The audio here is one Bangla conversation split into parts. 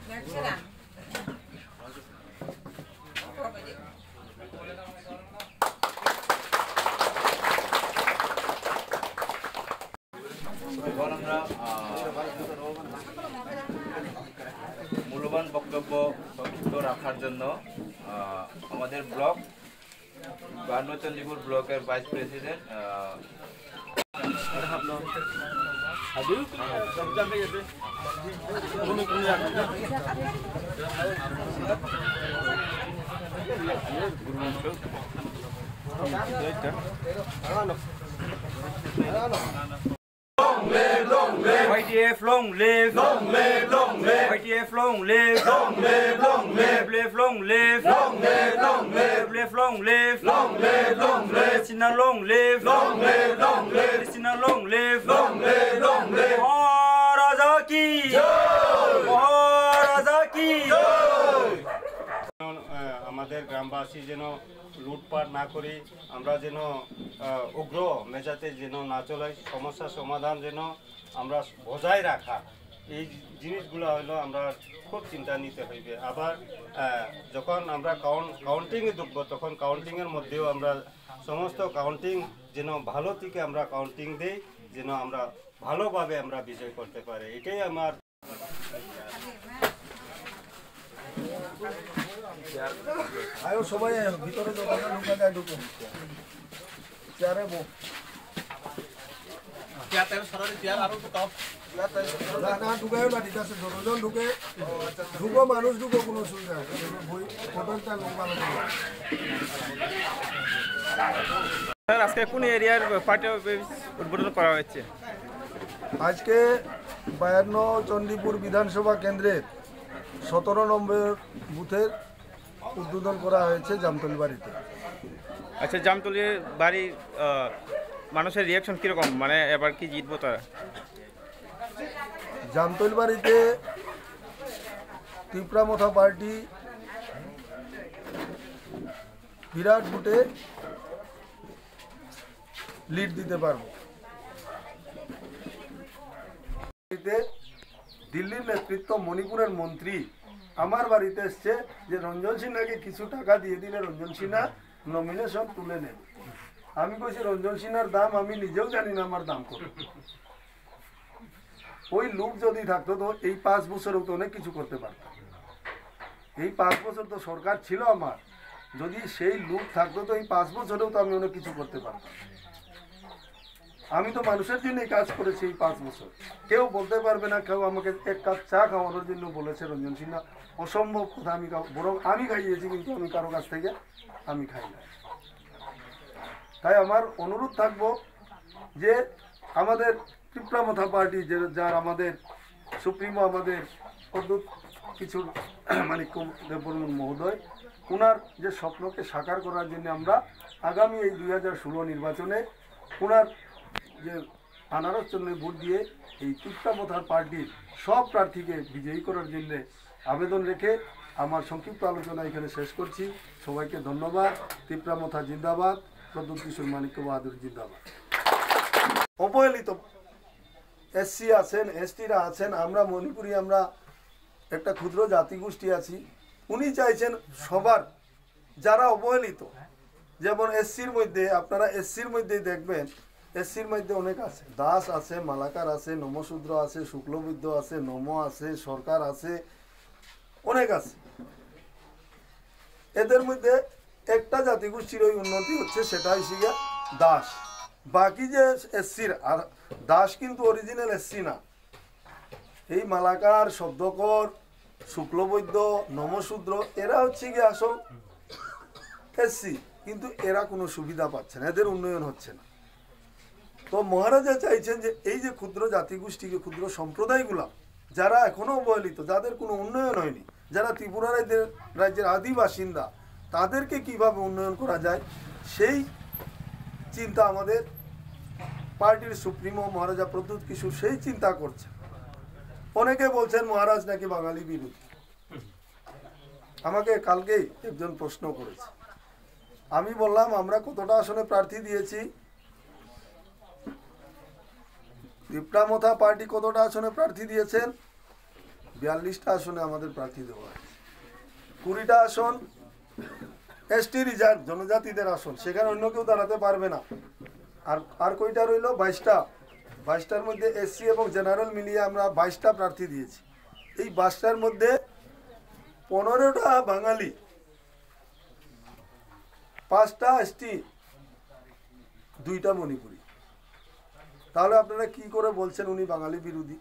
এখন আমরা মূল্যবান বক্তব্য সংক্ষিপ্ত রাখার জন্য আমাদের ব্লক চণ্ডীপুর ব্লকের vice president YTF long live, long live, long live. YTF long live, long live, long live. Live long live, long live, long live. Live long live, long live, long live. Christina long live, long live, long live. Christina long live, long live, long live. Maharaja ki jai, Maharaja ki jai. আমাদের গ্রামবাসী যেন লুটপাট না করি, আমরা যেন উগ্র মেজাজে যেন না চলাই, সমস্যা সমাধান যেন আমরা বজায় রাখা, এই জিনিসগুলো হলো আমরা খুব চিন্তা নিতে হইবে। আবার যখন আমরা কাউন্টিংয়ে ঢুকবো তখন কাউন্টিংয়ের মধ্যেও আমরা সমস্ত কাউন্টিং যেন ভালো থেকে আমরা কাউন্টিং দিই, যেন আমরা ভালোভাবে আমরা বিজয় করতে পারি, এটাই আমার। আয়ো সবাই ভিতরে দোকানে ঢুকা যায়, ঢুকে চেয়ারে বো না ঢুকায় না, ঠিক আছে যতজন ঢুকে ঢুকো, মানুষ ঢুকো, কোনো অসুবিধা নেই। হোটেলটা লোক ভালো। স্যার আজকে কোন এরিয়ার পার্টি উদ্বোধন করা হয়েছে? আজকে 52 চণ্ডীপুর বিধানসভা কেন্দ্রের 17 নম্বর বুথের উদ্বোধন করা হয়েছে জামতলি বাড়িতে। আচ্ছা, জামতলি বাড়ির মানুষের রিয়াকশন কীরকম, মানে এবার কি জিতবো তারা? জামতলি বাড়িতে তীব্রামথা পার্টি বিরাট ভোটে লিড দিতে পারবো। দিল্লির নেতৃত্ব, মণিপুরের মন্ত্রী আমার বাড়িতে এসছে যে রঞ্জন সিনহাকে কিছু টাকা দিয়ে দিলে রঞ্জন সিনহা নমিনেশন তুলে নেন। আমি কইছি রঞ্জন সিনহার দাম আমি নিজেও জানি না আমার দাম কত। ওই লোক যদি থাকতো তো এই 5 বছরেও তো অনেক কিছু করতে পারতাম। এই 5 বছর তো সরকার ছিল আমার, যদি সেই লোক থাকতো তো এই 5 বছরেও তো আমি অনেক কিছু করতে পারতাম। আমি তো মানুষের জন্যই কাজ করেছি এই 5 বছর। কেউ বলতে পারবে না, কেউ আমাকে এক কাপ চা খাওয়ানোর জন্য বলেছে রঞ্জন সিনহা, অসম্ভব কথা। আমি বরং আমি খাইয়েছি, কিন্তু আমি কারো কাছ থেকে আমি খাই না। তাই আমার অনুরোধ থাকবো যে আমাদের তীব্রামথা পার্টি, যার আমাদের সুপ্রিমো আমাদের অদ্ভুত কিছু মানিক্য দেববর্মন মহোদয়, ওনার যে স্বপ্নকে সাকার করার জন্য আমরা আগামী এই 2016 নির্বাচনে ওনার যে আনারস চন্দ্রে ভোট দিয়ে এই তীব্রামথার পার্টির সব প্রার্থীকে বিজয়ী করার জন্য আবেদন রেখে আমার সংক্ষিপ্ত আলোচনা এখানে শেষ করছি। সবাইকে ধন্যবাদ। তীব্রামথা জিন্দাবাদ, প্রদ্যুৎ কিশোর মানিক্য বাহাদুর জিন্দাবাদ। অবহেলিত এসসি আছেন, এসটিরা আছেন, আমরা মণিপুরি, আমরা একটা ক্ষুদ্র জাতিগোষ্ঠী আছি। উনি চাইছেন সবার যারা অবহেলিত, যেমন এসসির মধ্যে আপনারা এসসির মধ্যেই দেখবেন, এসসির মধ্যে অনেক আছে, দাস আছে, মালাকার আছে, নমশূদ্র আছে, শুক্লবৈদ্য আছে, নম আছে, সরকার আছে, অনেক আছে। এদের মধ্যে একটা জাতিগোষ্ঠীর ওই উন্নতি হচ্ছে, সেটা হচ্ছে দাস। বাকি যে এসসির, আর দাস কিন্তু অরিজিনাল এসসি না। এই মালাকার, শব্দকর, শুক্লবৈদ্য, নমশূদ্র, এরা হচ্ছে গিয়ে আসল এসসি, কিন্তু এরা কোনো সুবিধা পাচ্ছে না, এদের উন্নয়ন হচ্ছে না। তো মহারাজা চাইছেন যে এই যে ক্ষুদ্র জাতিগোষ্ঠীকে, ক্ষুদ্র সম্প্রদায়গুলা যারা এখনো অবহেলিত, যাদের কোনো উন্নয়ন হয়নি, যারা ত্রিপুরা রাজ্যের আদি বাসিন্দা, তাদেরকে কিভাবে উন্নয়ন করা যায় সেই চিন্তা আমাদের পার্টির সুপ্রিমো মহারাজা প্রদ্যুৎ কিশোর সেই চিন্তা করছে। অনেকে বলছেন মহারাজ নাকি বাঙালি বিরোধী। আমাকে কালকেই একজন প্রশ্ন করেছে, আমি বললাম আমরা কতটা আসনে প্রার্থী দিয়েছি, তীব্রামথা পার্টি কতটা আসনে প্রার্থী দিয়েছেন, 42টা আসনে আমাদের প্রার্থী দেওয়া হয়েছে। 20টা আসন এসটি রিজার্ভ জনজাতিদের আসন, সেখানে অন্য কেউ দাঁড়াতে পারবে না। আর কয়টা রইল? 22টা। 22টার মধ্যে এসসি এবং জেনারেল মিলিয়ে আমরা 22টা প্রার্থী দিয়েছি। এই 22টার মধ্যে 15টা বাঙালি, 5টা এসটি, 2টা মণিপুরি। তাহলে আপনারা কি করে বলছেন উনি বাঙালি বিরোধী?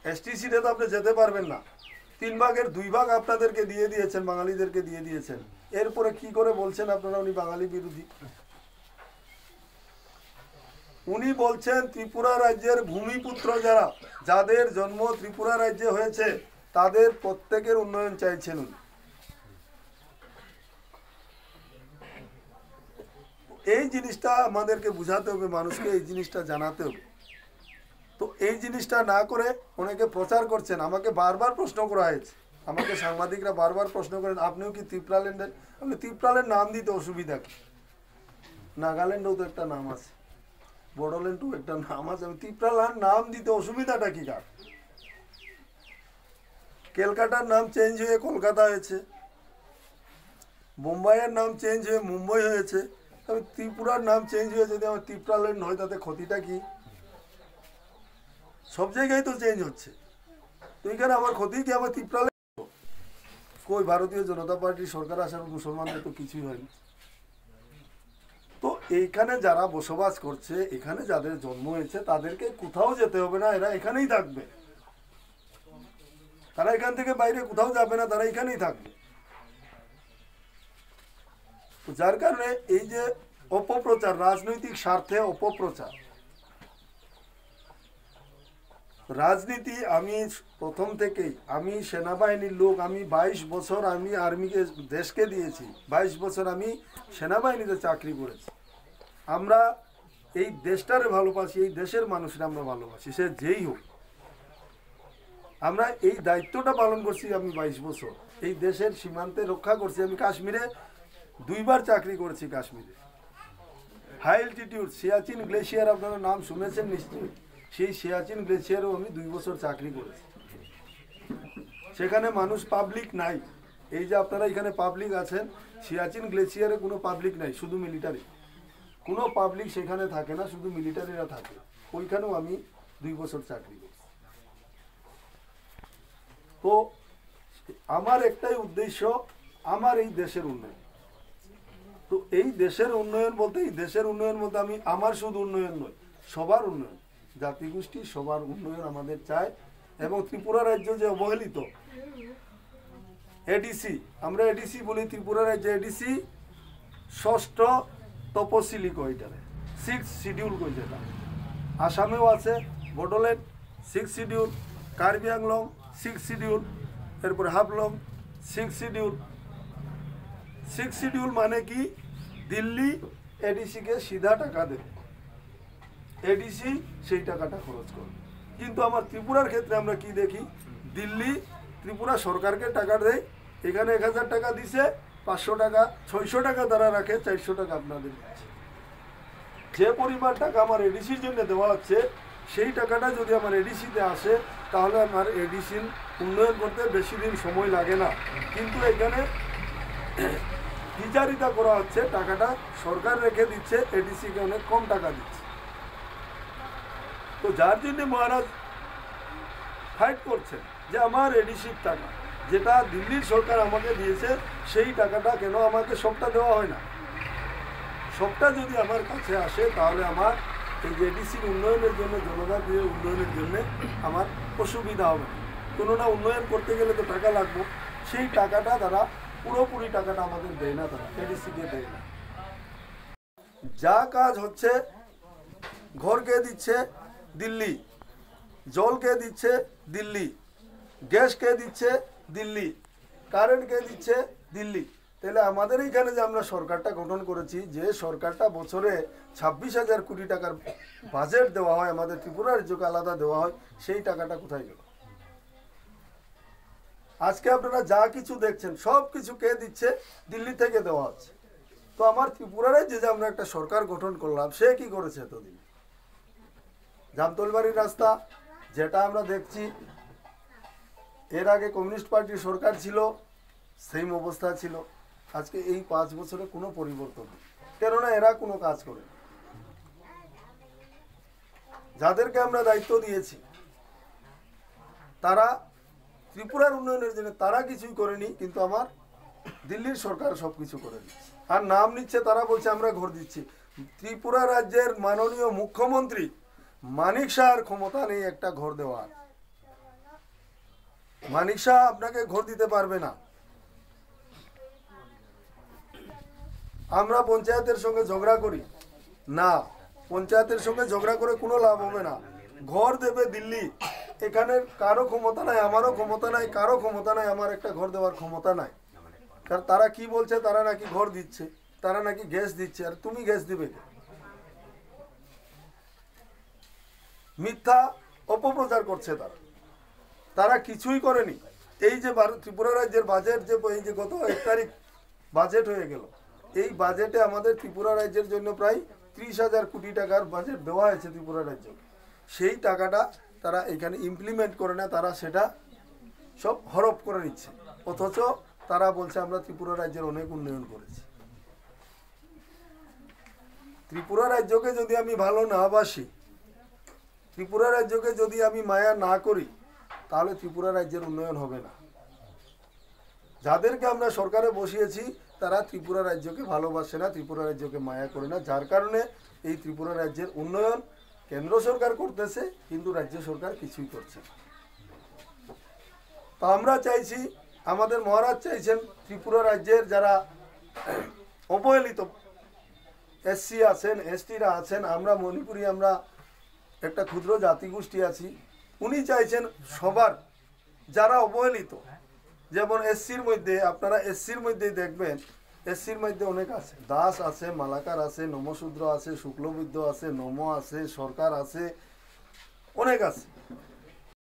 এসটি সিটে তো আপনি যেতে পারবেন না, 3 ভাগের 2 ভাগ আপনাদেরকে দিয়ে দিয়েছেন, বাঙালিদেরকে দিয়ে দিয়েছেন, এরপরে কি করে বলছেন আপনারা উনি বাঙালি বিরোধী? উনি বলছেন ত্রিপুরা রাজ্যের ভূমিপুত্র যারা, যাদের জন্ম ত্রিপুরা রাজ্যে হয়েছে, তাদের প্রত্যেকের উন্নয়ন চাইছেন উনি। এই জিনিসটা আমাদেরকে বুঝাতে হবে, মানুষকে এই জিনিসটা জানাতে হবে। তো এই জিনিসটা না করে অনেকে প্রচার করছেন। আমাকে বারবার প্রশ্ন করা হয়েছে, আমাকে সাংবাদিকরা বারবার প্রশ্ন করেন, আপনিও কি ত্রিপুরাল্যান্ডের? আপনি ত্রিপুরাল্যান্ড নাম দিতে অসুবিধা কি? নাগাল্যান্ডেও তো একটা নাম আছে, বড়োল্যান্ডও একটা নাম আছে, ত্রিপুরাল্যান্ড নাম দিতে অসুবিধাটা কি কার? ক্যালকাটার নাম চেঞ্জ হয়ে কলকাতা হয়েছে, মুম্বাইয়ের নাম চেঞ্জ হয়ে মুম্বাই হয়েছে, তবে ত্রিপুরার নাম চেঞ্জ হয়ে যদি আমার ত্রিপুরাল্যান্ড হয় তাতে ক্ষতিটা কি? সব জায়গায় তো চেঞ্জ হচ্ছে, তো এখানে আমার ক্ষতি কি? আমার ত্রিপুরাল্যান্ড কই? ভারতীয় জনতা পার্টির সরকার আসার মুসলমানদের তো কিছুই হয়নি। তো এইখানে যারা বসবাস করছে, এখানে যাদের জন্ম হয়েছে, তাদেরকে কোথাও যেতে হবে না, এরা এখানেই থাকবে। তারা এখান থেকে বাইরে কোথাও যাবে না, তারা এখানেই থাকবে। যার কারণে এই যে অপপ্রচার, রাজনৈতিক স্বার্থে অপপ্রচার, রাজনীতি, আমি প্রথম থেকেই, আমি সেনাবাহিনীর লোক, আমি 22 বছর আমি আর্মিকে দেশকে দিয়েছি, 22 বছর আমি সেনাবাহিনীতে চাকরি করেছি। আমরা এই দেশটারে ভালোবাসি, এই দেশের মানুষরা আমরা ভালোবাসি, সে যেই হোক। আমরা এই দায়িত্বটা পালন করছি আমি 22 বছর, এই দেশের সীমান্তে রক্ষা করছি। আমি কাশ্মীরে 2 বার চাকরি করেছি, কাশ্মীরে হাই অ্যালটিটিউড সিয়াচিন গ্লেশিয়ার, আপনারা নাম শুনেছেন নিশ্চয়ই, সেই সিয়াচিন গ্লেশিয়ারেও আমি 2 বছর চাকরি করেছি। সেখানে মানুষ পাবলিক নাই, এই যে আপনারা এখানে পাবলিক আছেন, সিয়াচিন গ্লেশিয়ারে কোনো পাবলিক নাই, শুধু মিলিটারি। কোনো পাবলিক সেখানে থাকে না, শুধু মিলিটারিরা থাকে। ওইখানেও আমি 2 বছর চাকরি করি। তো আমার একটাই উদ্দেশ্য, আমার এই দেশের উন্নয়ন। তো এই দেশের উন্নয়ন বলতে, এই দেশের উন্নয়ন বলতে আমি আমার শুধু উন্নয়ন নয়, সবার উন্নয়ন, জাতিগোষ্ঠী সবার উন্নয়ন আমাদের চাই। এবং ত্রিপুরা রাজ্য যে অবহেলিত, এডিসি, আমরা এডিসি বলি, ত্রিপুরা রাজ্যে এডিসি 6ষ্ঠ তপশিলি কইটারে 6 শিডিউল কই, যেটা আসামেও আছে, বড়োল্যান্ড 6 শিডিউল, কার্বি আংলং 6 শিডিউল, এরপরে হাফলং 6 শিডিউল। 6 শিডিউল মানে কি? দিল্লি এডিসিকে সিধা টাকা দেবে, এডিসি সেই টাকাটা খরচ করবে। কিন্তু আমার ত্রিপুরার ক্ষেত্রে আমরা কি দেখি? দিল্লি ত্রিপুরা সরকারকে টাকা দেয়, এখানে 1000 টাকা দিছে, 500 টাকা 600 টাকা তারা রাখে, 400 টাকা আপনাদের দিচ্ছে। যে পরিমাণ টাকা আমার এডিসির জন্য দেওয়া হচ্ছে, সেই টাকাটা যদি আমার এডিসিতে আসে, তাহলে আমার এডিসির উন্নয়ন করতে বেশি দিন সময় লাগে না। কিন্তু এখানে বিচারিতা করা হচ্ছে, টাকাটা সরকার রেখে দিচ্ছে, এডিসিকে অনেক কম টাকা দিচ্ছে। তো যার জন্য মহারাজ ফাইট করছেন যে আমার এডিসির টাকা, যেটা দিল্লির সরকার আমাকে দিয়েছে, সেই টাকাটা কেন আমাকে সবটা দেওয়া হয় না? সবটা যদি আমার কাছে আসে, তাহলে আমার এই যে এডিসির উন্নয়নের জন্য, জনজাতীয় উন্নয়নের জন্য আমার অসুবিধা হবে। কোনো না উন্নয়ন করতে গেলে তো টাকা লাগবে, সেই টাকাটা তারা পুরোপুরি টাকাটা আমাদের দেয় না, তারা এডিসিকে দেয় না। যা কাজ হচ্ছে, ঘর কে দিচ্ছে? দিল্লি। জল কে দিচ্ছে? দিল্লি। গ্যাস কে দিচ্ছে? দিল্লি। কারেন্ট কে দিচ্ছে? দিল্লি। তাহলে আমাদের এইখানে যে আমরা সরকারটা গঠন করেছি, যে সরকারটা বছরে 26,000 কোটি টাকার বাজেট দেওয়া হয়, আমাদের ত্রিপুরা রাজ্যকে আলাদা দেওয়া হয়, সেই টাকাটা কোথায় গেল? আজকে আপনারা যা কিছু দেখছেন, সব কিছু কে দিচ্ছে? দিল্লি থেকে দেওয়া হচ্ছে। তো আমার ত্রিপুরা রাজ্যে যে আমরা একটা সরকার গঠন করলাম, সে কি করেছে এতদিন? জামতলবাড়ির রাস্তা যেটা আমরা দেখছি, এর আগে কমিউনিস্ট পার্টির সরকার ছিল, সেম অবস্থা ছিল। আজকে এই 5 বছরে কোনো পরিবর্তন নেই, কেননা এরা কোনো কাজ করে না। যাদেরকে আমরা দায়িত্ব দিয়েছি তারা ত্রিপুরার উন্নয়নের জন্য তারা কিছুই করেনি, কিন্তু আমার দিল্লির সরকার সব কিছু করে দিচ্ছে। আর নাম নিচ্ছে, তারা বলছে আমরা ঘর দিচ্ছি। ত্রিপুরা রাজ্যের মাননীয় মুখ্যমন্ত্রী মানিক শাহর ক্ষমতা নেই একটা ঘর দেওয়ার। মানিক শাহ আপনাকে ঘর দিতে পারবে না। আমরা পঞ্চায়েতের সঙ্গে ঝগড়া করি না, পঞ্চায়েতের সঙ্গে ঝগড়া করে কোনো লাভ হবে না। ঘর দেবে দিল্লি, এখানে কারো ক্ষমতা নাই, আমারও ক্ষমতা নাই, কারো ক্ষমতা নাই আমার একটা ঘর দেওয়ার ক্ষমতা নাই। কারণ তারা কি বলছে, তারা নাকি ঘর দিচ্ছে, তারা নাকি গ্যাস দিচ্ছে। আর তুমি গ্যাস দিবে কে? মিথ্যা অপপ্রচার করছে তারা। তারা কিছুই করেনি। এই যে ত্রিপুরা রাজ্যের বাজেট, যে এই যে গত 1 তারিখ বাজেট হয়ে গেল, এই বাজেটে আমাদের ত্রিপুরা রাজ্যের জন্য প্রায় 30,000 কোটি টাকার বাজেট দেওয়া হয়েছে ত্রিপুরা রাজ্যকে। সেই টাকাটা তারা এখানে ইমপ্লিমেন্ট করে না, তারা সেটা সব হরপ করে নিচ্ছে। অথচ তারা বলছে আমরা ত্রিপুরা রাজ্যের অনেক উন্নয়ন করেছি। ত্রিপুরা রাজ্যকে যদি আমি ভালো না বাসি, ত্রিপুরা রাজ্যকে যদি আমি মায়া না করি, তাহলে ত্রিপুরা রাজ্যের উন্নয়ন হবে না। যাদেরকে আমরা সরকারে বসিয়েছি তারা ত্রিপুরা রাজ্যকে ভালোবাসে না, ত্রিপুরা রাজ্যকে মায়া করে না, যার কারণে এই ত্রিপুরা রাজ্যের উন্নয়ন কেন্দ্র সরকার করতেছে, কিন্তু রাজ্য সরকার কিছুই করছে না। তো আমরা চাইছি, আমাদের মহারাজ চাইছেন ত্রিপুরা রাজ্যের যারা অবহেলিত এসসি আছেন, এসটিরা আছেন, আমরা মণিপুরি, আমরা একটা ক্ষুদ্র জাতিগোষ্ঠী আছি, উনি চাইছেন সবার যারা অবহেলিত, যেমন এসসির মধ্যে আপনারা এসসির মধ্যেই দেখবেন, এসসির মধ্যে অনেক আছে, দাস আছে, মালাকার আছে, নমশূদ্র আছে, শুক্লবৈদ্য আছে, নম আছে, সরকার আছে, অনেক আছে।